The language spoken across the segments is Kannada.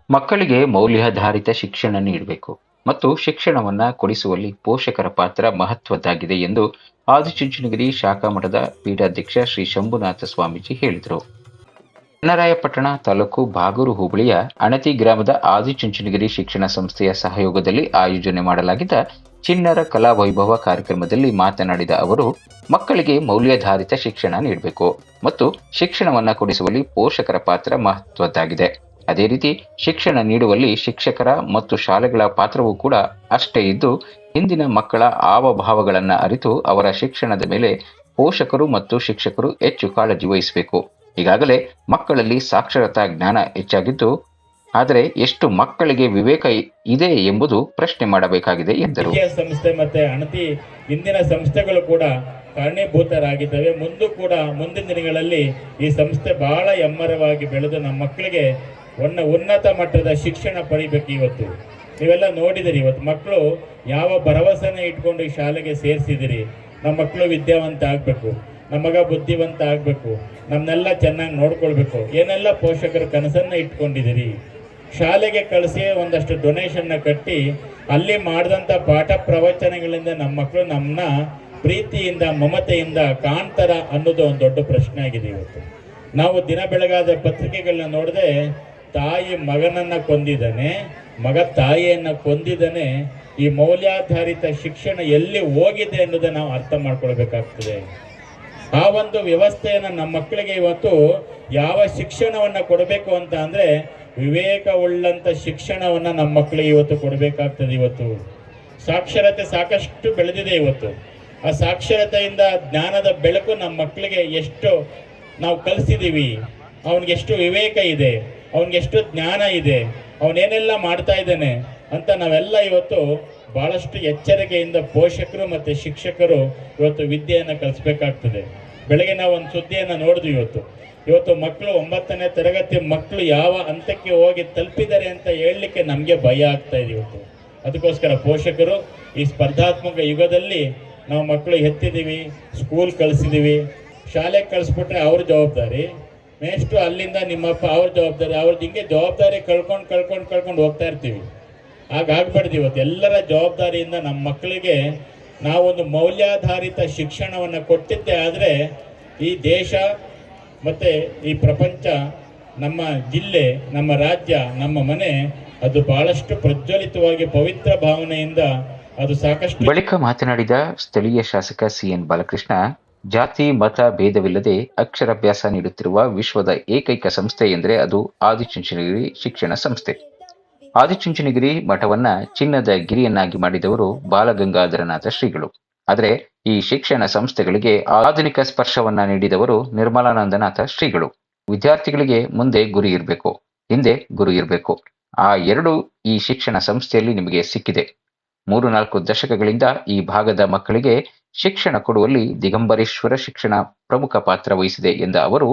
ಮಕ್ಕಳಿಗೆ ಮೌಲ್ಯಾಧಾರಿತ ಶಿಕ್ಷಣ ನೀಡಬೇಕು ಮತ್ತು ಶಿಕ್ಷಣವನ್ನ ಕೊಡಿಸುವಲ್ಲಿ ಪೋಷಕರ ಪಾತ್ರ ಮಹತ್ವದ್ದಾಗಿದೆ ಎಂದು ಆದಿಚುಂಚನಗಿರಿ ಶಾಖಾ ಮಠದ ಪೀಠಾಧ್ಯಕ್ಷ ಶ್ರೀ ಶಂಭುನಾಥ ಸ್ವಾಮೀಜಿ ಹೇಳಿದರು. ಚನ್ನರಾಯಪಟ್ಟಣ ತಾಲೂಕು ಬಾಗೂರು ಹೋಬಳಿಯ ಅಣತಿ ಗ್ರಾಮದ ಆದಿಚುಂಚನಗಿರಿ ಶಿಕ್ಷಣ ಸಂಸ್ಥೆಯ ಸಹಯೋಗದಲ್ಲಿ ಆಯೋಜನೆ ಮಾಡಲಾಗಿದ್ದ ಚಿಣ್ಣರ ಕಲಾ ವೈಭವ ಕಾರ್ಯಕ್ರಮದಲ್ಲಿ ಮಾತನಾಡಿದ ಅವರು, ಮಕ್ಕಳಿಗೆ ಮೌಲ್ಯಾಧಾರಿತ ಶಿಕ್ಷಣ ನೀಡಬೇಕು ಮತ್ತು ಶಿಕ್ಷಣವನ್ನ ಕೊಡಿಸುವಲ್ಲಿ ಪೋಷಕರ ಪಾತ್ರ ಮಹತ್ವದ್ದಾಗಿದೆ. ಅದೇ ರೀತಿ ಶಿಕ್ಷಣ ನೀಡುವಲ್ಲಿ ಶಿಕ್ಷಕರ ಮತ್ತು ಶಾಲೆಗಳ ಪಾತ್ರವೂ ಕೂಡ ಅಷ್ಟೇ ಇದ್ದು, ಇಂದಿನ ಮಕ್ಕಳ ಹಾವಭಾವಗಳನ್ನು ಅರಿತು ಅವರ ಶಿಕ್ಷಣದ ಮೇಲೆ ಪೋಷಕರು ಮತ್ತು ಶಿಕ್ಷಕರು ಹೆಚ್ಚು ಕಾಳಜಿ ವಹಿಸಬೇಕು. ಈಗಾಗಲೇ ಮಕ್ಕಳಲ್ಲಿ ಸಾಕ್ಷರತಾ ಜ್ಞಾನ ಹೆಚ್ಚಾಗಿದ್ದು, ಆದರೆ ಎಷ್ಟು ಮಕ್ಕಳಿಗೆ ವಿವೇಕ ಇದೆ ಎಂಬುದು ಪ್ರಶ್ನೆ ಮಾಡಬೇಕಾಗಿದೆ ಎಂದರು. ಸಂಸ್ಥೆ ಮತ್ತೆ ಅಣತಿ ಇಂದಿನ ಸಂಸ್ಥೆಗಳು ಕೂಡ ಕಾರಣೀಭೂತರಾಗಿದ್ದಾವೆ. ಮುಂದಿನ ದಿನಗಳಲ್ಲಿ ಈ ಸಂಸ್ಥೆ ಬಹಳ ಎಮ್ಮರವಾಗಿ ಬೆಳೆದು ನಮ್ಮ ಮಕ್ಕಳಿಗೆ ಉನ್ನತ ಮಟ್ಟದ ಶಿಕ್ಷಣ ಪಡಿಬೇಕು. ಇವತ್ತು ನೀವೆಲ್ಲ ನೋಡಿದಿರಿ, ಇವತ್ತು ಮಕ್ಕಳು ಯಾವ ಭರವಸೆನ ಇಟ್ಕೊಂಡು ಈ ಶಾಲೆಗೆ ಸೇರಿಸಿದಿರಿ. ನಮ್ಮ ಮಕ್ಕಳು ವಿದ್ಯಾವಂತ ಆಗಬೇಕು, ನಮ್ಮ ಮಗ ಬುದ್ಧಿವಂತ ಆಗಬೇಕು, ನಮ್ಮನ್ನೆಲ್ಲ ಚೆನ್ನಾಗಿ ನೋಡ್ಕೊಳ್ಬೇಕು, ಏನೆಲ್ಲ ಪೋಷಕರ ಕನಸನ್ನು ಇಟ್ಕೊಂಡಿದ್ದೀರಿ. ಶಾಲೆಗೆ ಕಳಿಸಿ ಒಂದಷ್ಟು ಡೊನೇಷನ್ನ ಕಟ್ಟಿ ಅಲ್ಲಿ ಮಾಡಿದಂಥ ಪಾಠ ಪ್ರವಚನಗಳಿಂದ ನಮ್ಮ ಮಕ್ಕಳು ನಮ್ಮನ್ನ ಪ್ರೀತಿಯಿಂದ ಮಮತೆಯಿಂದ ಕಾಣ್ತಾರ ಅನ್ನೋದು ಒಂದು ದೊಡ್ಡ ಪ್ರಶ್ನೆ ಆಗಿದೆ. ಇವತ್ತು ನಾವು ದಿನ ಬೆಳಗಾದ ಪತ್ರಿಕೆಗಳನ್ನ ನೋಡದೆ ತಾಯಿ ಮಗನನ್ನ ಕೊಂದಿದ್ದಾನೆ, ಮಗ ತಾಯಿಯನ್ನ ಕೊಂದಿದ್ದಾನೆ. ಈ ಮೌಲ್ಯಾಧಾರಿತ ಶಿಕ್ಷಣ ಎಲ್ಲಿ ಹೋಗಿದೆ ಅನ್ನೋದನ್ನ ನಾವು ಅರ್ಥ ಮಾಡ್ಕೊಳ್ಬೇಕಾಗ್ತದೆ. ಆ ಒಂದು ವ್ಯವಸ್ಥೆಯನ್ನು ನಮ್ಮ ಮಕ್ಕಳಿಗೆ ಇವತ್ತು ಯಾವ ಶಿಕ್ಷಣವನ್ನು ಕೊಡಬೇಕು ಅಂತ ಅಂದರೆ ವಿವೇಕವುಳ್ಳಂಥ ಶಿಕ್ಷಣವನ್ನು ನಮ್ಮ ಮಕ್ಕಳಿಗೆ ಇವತ್ತು ಕೊಡಬೇಕಾಗ್ತದೆ. ಇವತ್ತು ಸಾಕ್ಷರತೆ ಸಾಕಷ್ಟು ಬೆಳೆದಿದೆ. ಇವತ್ತು ಆ ಸಾಕ್ಷರತೆಯಿಂದ ಜ್ಞಾನದ ಬೆಳಕು ನಮ್ಮ ಮಕ್ಕಳಿಗೆ ಎಷ್ಟು ನಾವು ಕಲಿಸಿದ್ದೀವಿ, ಅವನಿಗೆಷ್ಟು ವಿವೇಕ ಇದೆ, ಅವನಿಗೆಷ್ಟು ಜ್ಞಾನ ಇದೆ, ಅವನೇನೆಲ್ಲ ಮಾಡ್ತಾ ಇದ್ದಾನೆ ಅಂತ ನಾವೆಲ್ಲ ಇವತ್ತು ಭಾಳಷ್ಟು ಎಚ್ಚರಿಕೆಯಿಂದ ಪೋಷಕರು ಮತ್ತು ಶಿಕ್ಷಕರು ಇವತ್ತು ವಿದ್ಯೆಯನ್ನು ಕಲಿಸ್ಬೇಕಾಗ್ತದೆ. ಬೆಳಗ್ಗೆ ನಾವು ಒಂದು ಸುದ್ದಿಯನ್ನು ನೋಡಿದ್ವಿ. ಇವತ್ತು ಮಕ್ಕಳು 9ನೇ ತರಗತಿ ಮಕ್ಕಳು ಯಾವ ಹಂತಕ್ಕೆ ಹೋಗಿ ತಲುಪಿದ್ದಾರೆ ಅಂತ ಹೇಳಲಿಕ್ಕೆ ನಮಗೆ ಭಯ ಆಗ್ತಾ ಇದೆ. ಇವತ್ತು ಅದಕ್ಕೋಸ್ಕರ ಪೋಷಕರು ಈ ಸ್ಪರ್ಧಾತ್ಮಕ ಯುಗದಲ್ಲಿ ನಾವು ಮಕ್ಕಳು ಎತ್ತಿದ್ದೀವಿ, ಸ್ಕೂಲ್ ಕಳಿಸಿದ್ದೀವಿ, ಶಾಲೆಗೆ ಕಳಿಸ್ಬಿಟ್ರೆ ಅವ್ರ ಜವಾಬ್ದಾರಿ, ನೆಕ್ಸ್ಟು ಅಲ್ಲಿಂದ ನಿಮ್ಮಪ್ಪ ಅವ್ರ ಜವಾಬ್ದಾರಿ, ಅವ್ರದ್ದು ಹಿಂಗೆ ಜವಾಬ್ದಾರಿ ಕಳ್ಕೊಂಡು ಹೋಗ್ತಾ ಇರ್ತೀವಿ. ಹಾಗಾಗ್ಬಾರ್ದು. ಇವತ್ತು ಎಲ್ಲರ ಜವಾಬ್ದಾರಿಯಿಂದ ನಮ್ಮ ಮಕ್ಕಳಿಗೆ ನಾವೊಂದು ಮೌಲ್ಯಾಧಾರಿತ ಶಿಕ್ಷಣವನ್ನು ಕೊಟ್ಟಿದ್ದೆ ಆದರೆ ಈ ದೇಶ ಮತ್ತು ಈ ಪ್ರಪಂಚ, ನಮ್ಮ ಜಿಲ್ಲೆ, ನಮ್ಮ ರಾಜ್ಯ, ನಮ್ಮ ಮನೆ ಅದು ಬಹಳಷ್ಟು ಪ್ರಜ್ವಲಿತವಾಗಿ ಪವಿತ್ರ ಭಾವನೆಯಿಂದ ಅದು ಸಾಕಷ್ಟು. ಬಳಿಕ ಮಾತನಾಡಿದ ಸ್ಥಳೀಯ ಶಾಸಕ ಸಿಎನ್ ಬಾಲಕೃಷ್ಣ, ಜಾತಿ ಮತ ಭೇದವಿಲ್ಲದೆ ಅಕ್ಷರಾಭ್ಯಾಸ ನೀಡುತ್ತಿರುವ ವಿಶ್ವದ ಏಕೈಕ ಸಂಸ್ಥೆ ಎಂದರೆ ಅದು ಆದಿಚುಂಚನಗಿರಿ ಶಿಕ್ಷಣ ಸಂಸ್ಥೆ. ಆದಿಚುಂಚನಗಿರಿ ಮಠವನ್ನ ಚಿನ್ನದ ಗಿರಿಯನ್ನಾಗಿ ಮಾಡಿದವರು ಬಾಲಗಂಗಾಧರನಾಥ ಶ್ರೀಗಳು. ಆದರೆ ಈ ಶಿಕ್ಷಣ ಸಂಸ್ಥೆಗಳಿಗೆ ಆಧುನಿಕ ಸ್ಪರ್ಶವನ್ನ ನೀಡಿದವರು ನಿರ್ಮಲಾನಂದನಾಥ ಶ್ರೀಗಳು. ವಿದ್ಯಾರ್ಥಿಗಳಿಗೆ ಮುಂದೆ ಗುರಿ ಇರಬೇಕು, ಹಿಂದೆ ಗುರು ಇರಬೇಕು. ಆ ಎರಡು ಈ ಶಿಕ್ಷಣ ಸಂಸ್ಥೆಯಲ್ಲಿ ನಿಮಗೆ ಸಿಕ್ಕಿದೆ. 3-4 ದಶಕಗಳಿಂದ ಈ ಭಾಗದ ಮಕ್ಕಳಿಗೆ ಶಿಕ್ಷಣ ಕೊಡುವಲ್ಲಿ ದಿಗಂಬರೇಶ್ವರ ಶಿಕ್ಷಣ ಪ್ರಮುಖ ಪಾತ್ರ ವಹಿಸಿದೆ ಎಂದ ಅವರು,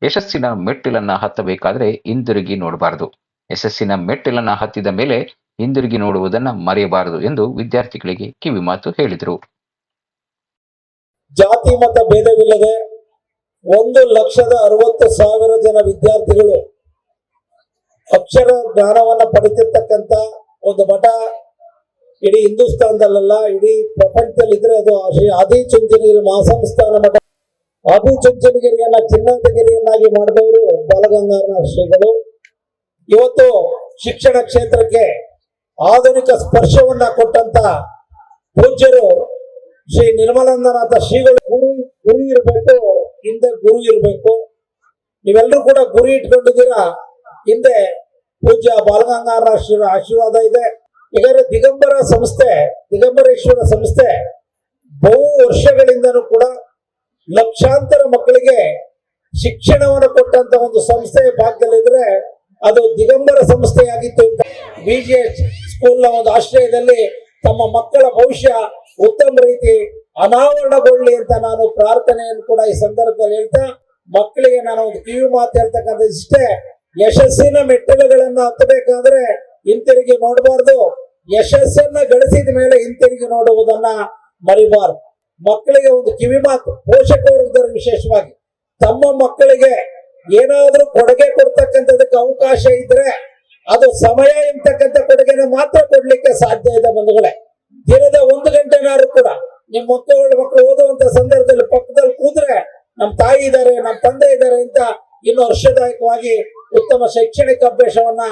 ಯಶಸ್ಸಿನ ಮೆಟ್ಟಿಲನ್ನ ಹತ್ತಬೇಕಾದ್ರೆ ಹಿಂದಿರುಗಿ ನೋಡಬಾರದು, ಯಶಸ್ಸಿನ ಮೆಟ್ಟಿಲನ್ನ ಹತ್ತಿದ ಮೇಲೆ ಹಿಂದಿರುಗಿ ನೋಡುವುದನ್ನ ಮರೆಯಬಾರದು ಎಂದು ವಿದ್ಯಾರ್ಥಿಗಳಿಗೆ ಕಿವಿ ಮಾತು ಹೇಳಿದರು. ಜಾತಿ ಮತ ಭೇದವಿಲ್ಲದೆ 1,60,000 ಜನ ವಿದ್ಯಾರ್ಥಿಗಳು ಅಕ್ಷರ ಜ್ಞಾನವನ್ನ ಪಡೆದಿರ್ತಕ್ಕಂಥ ಒಂದು ಮಠ ಇಡೀ ಹಿಂದೂಸ್ತಾನದಲ್ಲ, ಇಡೀ ಪ್ರಪಂಚದಲ್ಲಿದ್ರೆ ಅದು ಶ್ರೀ ಆದಿಚುಂಚನಗಿರಿ ಮಹಾಸಂಸ್ಥಾನ ಮಠ. ಆದಿಚುಂಚನಗಿರಿಯನ್ನ ಚಿನ್ನದಗಿರಿಯನ್ನಾಗಿ ಮಾಡಿದವರು ಬಾಲಗಂಗಾಧರ ಶ್ರೀಗಳು. ಇವತ್ತು ಶಿಕ್ಷಣ ಕ್ಷೇತ್ರಕ್ಕೆ ಆಧುನಿಕ ಸ್ಪರ್ಶವನ್ನ ಕೊಟ್ಟಂತ ಪೂಜ್ಯರು ಶ್ರೀ ನಿರ್ಮಲಾನಂದನಾಥ ಶ್ರೀಗಳು. ಗುರಿ ಇರಬೇಕು, ಹಿಂದೆ ಗುರು ಇರಬೇಕು. ನೀವೆಲ್ಲರೂ ಕೂಡ ಗುರಿ ಇಟ್ಕೊಂಡಿದ್ದೀರಾ, ಹಿಂದೆ ಪೂಜ್ಯ ಬಾಲಗಂಗಾಧರ ಶ್ರೀ ಆಶೀರ್ವಾದ ಇದೆ. ಈಗ ದಿಗಂಬರೇಶ್ವರ ಸಂಸ್ಥೆ ಬಹು ವರ್ಷಗಳಿಂದನೂ ಕೂಡ ಲಕ್ಷಾಂತರ ಮಕ್ಕಳಿಗೆ ಶಿಕ್ಷಣವನ್ನು ಕೊಟ್ಟಂತ ಒಂದು ಸಂಸ್ಥೆ ಭಾಗದಲ್ಲಿದ್ರೆ ಅದು ದಿಗಂಬರ ಸಂಸ್ಥೆಯಾಗಿತ್ತು. BGH ಸ್ಕೂಲ್ನ ಒಂದು ಆಶ್ರಯದಲ್ಲಿ ತಮ್ಮ ಮಕ್ಕಳ ಭವಿಷ್ಯ ಉತ್ತಮ ರೀತಿ ಅನಾವರಣಗೊಳ್ಳಿ ಅಂತ ನಾನು ಪ್ರಾರ್ಥನೆಯನ್ನು ಕೂಡ ಈ ಸಂದರ್ಭದಲ್ಲಿ ಹೇಳ್ತಾ, ಮಕ್ಕಳಿಗೆ ನಾನು ಒಂದು ಕಿವಿ ಮಾತು ಹೇಳ್ತಕ್ಕಂಥ ಇಷ್ಟೇ, ಯಶಸ್ಸಿನ ಮೆಟ್ಟಿಲುಗಳನ್ನ ಹತ್ತಬೇಕಾದ್ರೆ ಹಿಂತಿರುಗಿ ನೋಡಬಾರ್ದು, ಯಶಸ್ಸನ್ನ ಗಳಿಸಿದ ಮೇಲೆ ಹಿಂತಿರುಗಿ ನೋಡುವುದನ್ನ ಮರಿಬಾರ್ದು. ಮಕ್ಕಳಿಗೆ ಒಂದು ಕಿವಿ ಮಾತು, ಪೋಷಕರು ವಿಶೇಷವಾಗಿ ತಮ್ಮ ಮಕ್ಕಳಿಗೆ ಏನಾದ್ರೂ ಕೊಡುಗೆ ಕೊಡ್ತಕ್ಕಂಥದಕ್ಕೆ ಅವಕಾಶ ಇದ್ರೆ ಅದು ಸಮಯ ಎಂಬತಕ್ಕಂಥ ಕೊಡುಗೆನ ಮಾತ್ರ ಕೊಡ್ಲಿಕ್ಕೆ ಸಾಧ್ಯ ಇದೆ ಬಂಧುಗಳೇ. ದಿನದ 1 ಗಂಟೆನಾರು ಕೂಡ ನಿಮ್ಮ ಮಕ್ಕಳು ಓದುವಂತ ಸಂದರ್ಭದಲ್ಲಿ ಪಕ್ಕದಲ್ಲಿ ಕೂತ್ರೆ ನಮ್ಮ ತಾಯಿ ಇದ್ದಾರೆ, ನಮ್ಮ ತಂದೆ ಇದ್ದಾರೆ ಅಂತ ಇನ್ನು ಹರ್ಷದಾಯಕವಾಗಿ ಉತ್ತಮ ಶೈಕ್ಷಣಿಕ ಅಭ್ಯಾಸವನ್ನ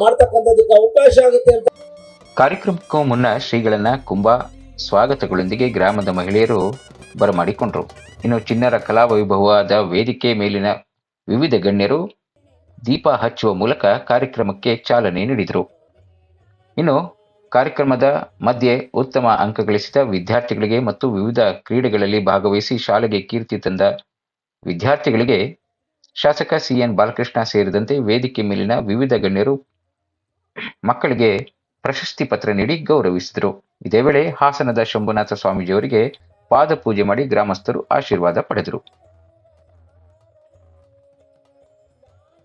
ಮಾಡ್ತಕ್ಕಂಥದಕ್ಕೆ ಅವಕಾಶ ಆಗುತ್ತೆ ಅಂತ. ಕಾರ್ಯಕ್ರಮಕ್ಕೂ ಮುನ್ನ ಶ್ರೀಗಳನ್ನ ಕುಂಭ ಸ್ವಾಗತಗಳೊಂದಿಗೆ ಗ್ರಾಮದ ಮಹಿಳೆಯರು ಬರಮಾಡಿಕೊಂಡರು. ಇನ್ನು ಚಿಣ್ಣರ ಕಲಾವೈಭವವಾದ ವೇದಿಕೆ ಮೇಲಿನ ವಿವಿಧ ಗಣ್ಯರು ದೀಪ ಹಚ್ಚುವ ಮೂಲಕ ಕಾರ್ಯಕ್ರಮಕ್ಕೆ ಚಾಲನೆ ನೀಡಿದರು. ಇನ್ನು ಕಾರ್ಯಕ್ರಮದ ಮಧ್ಯೆ ಉತ್ತಮ ಅಂಕ ಗಳಿಸಿದ ವಿದ್ಯಾರ್ಥಿಗಳಿಗೆ ಮತ್ತು ವಿವಿಧ ಕ್ರೀಡೆಗಳಲ್ಲಿ ಭಾಗವಹಿಸಿ ಶಾಲೆಗೆ ಕೀರ್ತಿ ತಂದ ವಿದ್ಯಾರ್ಥಿಗಳಿಗೆ ಶಾಸಕ ಸಿಎನ್ ಬಾಲಕೃಷ್ಣ ಸೇರಿದಂತೆ ವೇದಿಕೆ ಮೇಲಿನ ವಿವಿಧ ಗಣ್ಯರು ಮಕ್ಕಳಿಗೆ ಪ್ರಶಸ್ತಿ ಪತ್ರ ನೀಡಿ ಗೌರವಿಸಿದರು. ಇದೇ ವೇಳೆ ಹಾಸನದ ಶಂಭುನಾಥ ಸ್ವಾಮೀಜಿಯವರಿಗೆ ಪಾದ ಪೂಜೆ ಮಾಡಿ ಗ್ರಾಮಸ್ಥರು ಆಶೀರ್ವಾದ ಪಡೆದರು.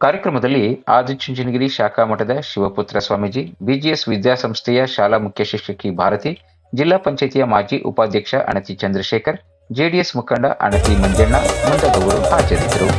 ಕಾರ್ಯಕ್ರಮದಲ್ಲಿ ಆದಿಚುಂಚನಗಿರಿ ಶಾಖಾ ಮಠದ ಶಿವಪುತ್ರ ಸ್ವಾಮೀಜಿ, ಬಿಜಿಎಸ್ ವಿದ್ಯಾಸಂಸ್ಥೆಯ ಶಾಲಾ ಮುಖ್ಯ ಶಿಕ್ಷಕಿ ಭಾರತಿ, ಜಿಲ್ಲಾ ಪಂಚಾಯಿತಿಯ ಮಾಜಿ ಉಪಾಧ್ಯಕ್ಷ ಅಣತಿ ಚಂದ್ರಶೇಖರ್, ಜೆಡಿಎಸ್ ಮುಖಂಡ ಅಣತಿ ಮಂಜಣ್ಣ ಮುಂತಾದವರು ಹಾಜರಿದ್ದರು.